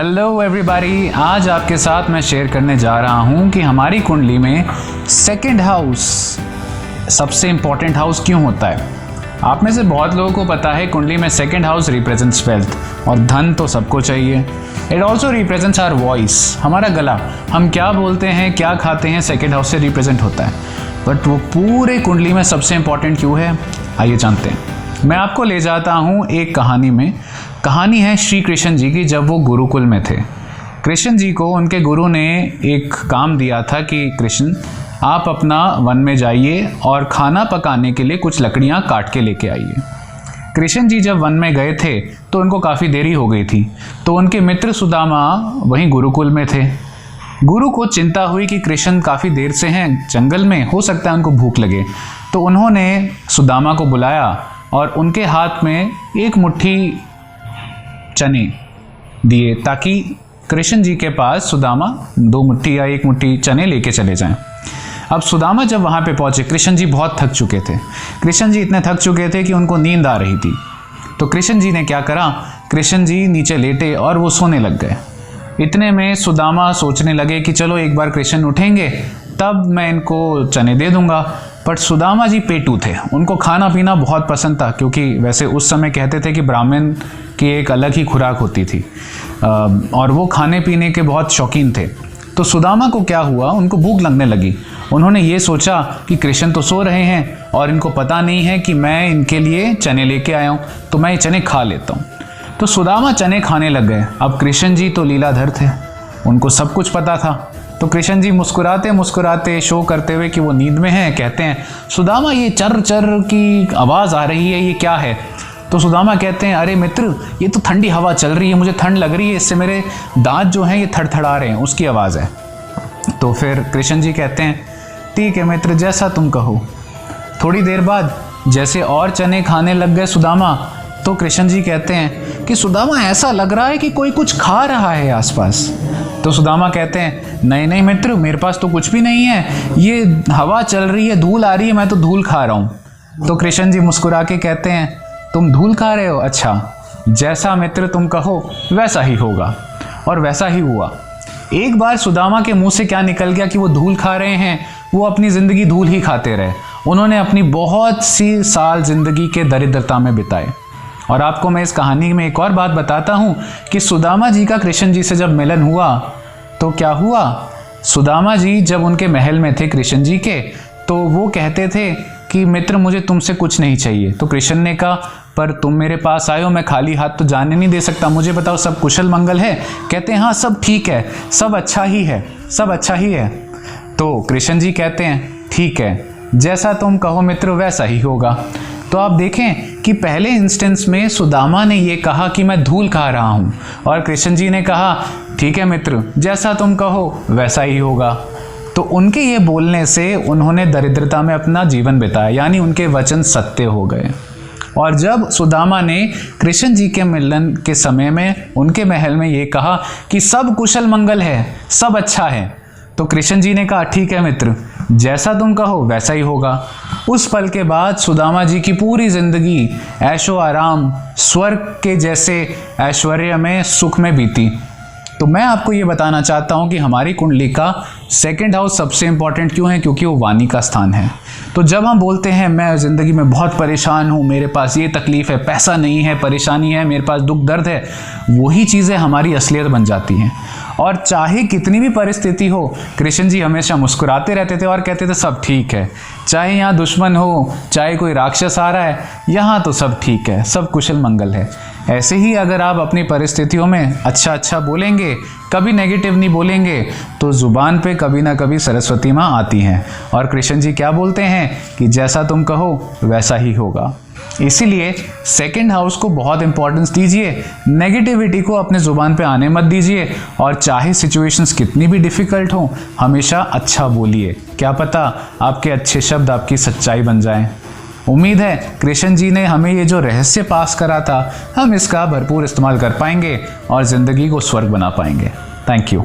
Hello everybody, आज आपके साथ मैं शेयर करने जा रहा हूं कि हमारी कुंडली में सेकंड हाउस सबसे इम्पॉर्टेंट हाउस क्यों होता है। आप में से बहुत लोगों को पता है कुंडली में सेकंड हाउस रिप्रेजेंट्स वेल्थ और धन तो सबको चाहिए। It also represents our voice, हमारा गला, हम क्या बोलते हैं क्या खाते हैं सेकंड हाउस से रिप्रेजेंट होता है। बट वो पूरे कुंडली में सबसे इम्पॉर्टेंट क्यों है, आइए जानते हैं। मैं आपको ले जाता हूँ एक कहानी में। कहानी है श्री कृष्ण जी की, जब वो गुरुकुल में थे। कृष्ण जी को उनके गुरु ने एक काम दिया था कि कृष्ण आप अपना वन में जाइए और खाना पकाने के लिए कुछ लकड़ियाँ काट के लेके आइए। कृष्ण जी जब वन में गए थे तो उनको काफ़ी देरी हो गई थी, तो उनके मित्र सुदामा वहीं गुरुकुल में थे। गुरु को चिंता हुई कि कृष्ण काफ़ी देर से हैं जंगल में, हो सकता है उनको भूख लगे, तो उन्होंने सुदामा को बुलाया और उनके हाथ में एक मुट्ठी चने दिए ताकि कृष्ण जी के पास सुदामा 2 मुट्ठी या 1 मुट्ठी चने लेके चले जाएं। अब सुदामा जब वहाँ पे पहुँचे, कृष्ण जी बहुत थक चुके थे। कृष्ण जी इतने थक चुके थे कि उनको नींद आ रही थी। तो कृष्ण जी ने क्या करा, कृष्ण जी नीचे लेटे और वो सोने लग गए। इतने में सुदामा सोचने लगे कि चलो एक बार कृष्ण उठेंगे तब मैं इनको चने दे दूंगा। बट सुदामा जी पेटू थे, उनको खाना पीना बहुत पसंद था, क्योंकि वैसे उस समय कहते थे कि ब्राह्मण की एक अलग ही खुराक होती थी और वो खाने पीने के बहुत शौकीन थे। तो सुदामा को क्या हुआ, उनको भूख लगने लगी। उन्होंने ये सोचा कि कृष्ण तो सो रहे हैं और इनको पता नहीं है कि मैं इनके लिए चने लेके आया हूँ, तो मैं ये चने खा लेता हूँ। तो सुदामा चने खाने लग गए। अब कृष्ण जी तो लीलाधर थे, उनको सब कुछ पता था। तो कृष्ण जी मुस्कुराते मुस्कुराते शो करते हुए कि वो नींद में हैं, कहते हैं सुदामा ये चर चर की आवाज़ आ रही है, ये क्या है। तो सुदामा कहते हैं अरे मित्र, ये तो ठंडी हवा चल रही है, मुझे ठंड लग रही है, इससे मेरे दांत जो हैं ये थड़थड़ा रहे हैं, उसकी आवाज़ है। तो फिर कृष्ण जी कहते हैं ठीक है मित्र, जैसा तुम कहो। थोड़ी देर बाद जैसे और चने खाने लग गए सुदामा, तो कृष्ण जी कहते हैं कि सुदामा ऐसा लग रहा है कि कोई कुछ खा रहा है आसपास। तो सुदामा कहते हैं नहीं नहीं मित्र, मेरे पास तो कुछ भी नहीं है, ये हवा चल रही है, धूल आ रही है, मैं तो धूल खा रहा हूँ। तो कृष्ण जी मुस्कुरा के कहते हैं तुम धूल खा रहे हो, अच्छा जैसा मित्र तुम कहो वैसा ही होगा। और वैसा ही हुआ। एक बार सुदामा के मुंह से क्या निकल गया कि वो धूल खा रहे हैं, वो अपनी ज़िंदगी धूल ही खाते रहे। उन्होंने अपनी बहुत सी साल ज़िंदगी के दरिद्रता में बिताए। और आपको मैं इस कहानी में एक और बात बताता हूँ कि सुदामा जी का कृष्ण जी से जब मिलन हुआ तो क्या हुआ। सुदामा जी जब उनके महल में थे कृष्ण जी के, तो वो कहते थे कि मित्र मुझे तुमसे कुछ नहीं चाहिए। तो कृष्ण ने कहा पर तुम मेरे पास आए हो, मैं खाली हाथ तो जाने नहीं दे सकता, मुझे बताओ सब कुशल मंगल है। कहते हैं हाँ सब ठीक है, सब अच्छा ही है, सब अच्छा ही है। तो कृष्ण जी कहते हैं ठीक है, जैसा तुम कहो मित्र वैसा ही होगा। तो आप देखें कि पहले इंस्टेंस में सुदामा ने ये कहा कि मैं धूल खा रहा हूँ, और कृष्ण जी ने कहा ठीक है मित्र, जैसा तुम कहो वैसा ही होगा। तो उनके ये बोलने से उन्होंने दरिद्रता में अपना जीवन बिताया, यानी उनके वचन सत्य हो गए। और जब सुदामा ने कृष्ण जी के मिलन के समय में उनके महल में ये कहा कि सब कुशल मंगल है, सब अच्छा है, तो कृष्ण जी ने कहा ठीक है मित्र, जैसा तुम कहो वैसा ही होगा। उस पल के बाद सुदामा जी की पूरी जिंदगी ऐशो आराम, स्वर्ग के जैसे ऐश्वर्य में, सुख में बीती। तो मैं आपको ये बताना चाहता हूँ कि हमारी कुंडली का सेकंड हाउस सबसे इंपॉर्टेंट क्यों है, क्योंकि वो वाणी का स्थान है। तो जब हम बोलते हैं मैं ज़िंदगी में बहुत परेशान हूँ, मेरे पास ये तकलीफ़ है, पैसा नहीं है, परेशानी है, मेरे पास दुख दर्द है, वही चीज़ें हमारी असलियत बन जाती हैं। और चाहे कितनी भी परिस्थिति हो, कृष्ण जी हमेशा मुस्कुराते रहते थे और कहते थे सब ठीक है। चाहे यहाँ दुश्मन हो, चाहे कोई राक्षस आ रहा है, यहाँ तो सब ठीक है, सब कुशल मंगल है। ऐसे ही अगर आप अपनी परिस्थितियों में अच्छा अच्छा बोलेंगे, कभी नेगेटिव नहीं बोलेंगे, तो ज़ुबान पे कभी ना कभी सरस्वती माँ आती हैं। और कृष्ण जी क्या बोलते हैं कि जैसा तुम कहो वैसा ही होगा। इसीलिए सेकंड हाउस को बहुत इंपॉर्टेंस दीजिए, नेगेटिविटी को अपने ज़ुबान पे आने मत दीजिए, और चाहे सिचुएशंस कितनी भी डिफ़िकल्ट हों, हमेशा अच्छा बोलिए। क्या पता आपके अच्छे शब्द आपकी सच्चाई बन जाएं। उम्मीद है कृष्ण जी ने हमें ये जो रहस्य पास करा था, हम इसका भरपूर इस्तेमाल कर पाएंगे और ज़िंदगी को स्वर्ग बना पाएंगे। Thank you.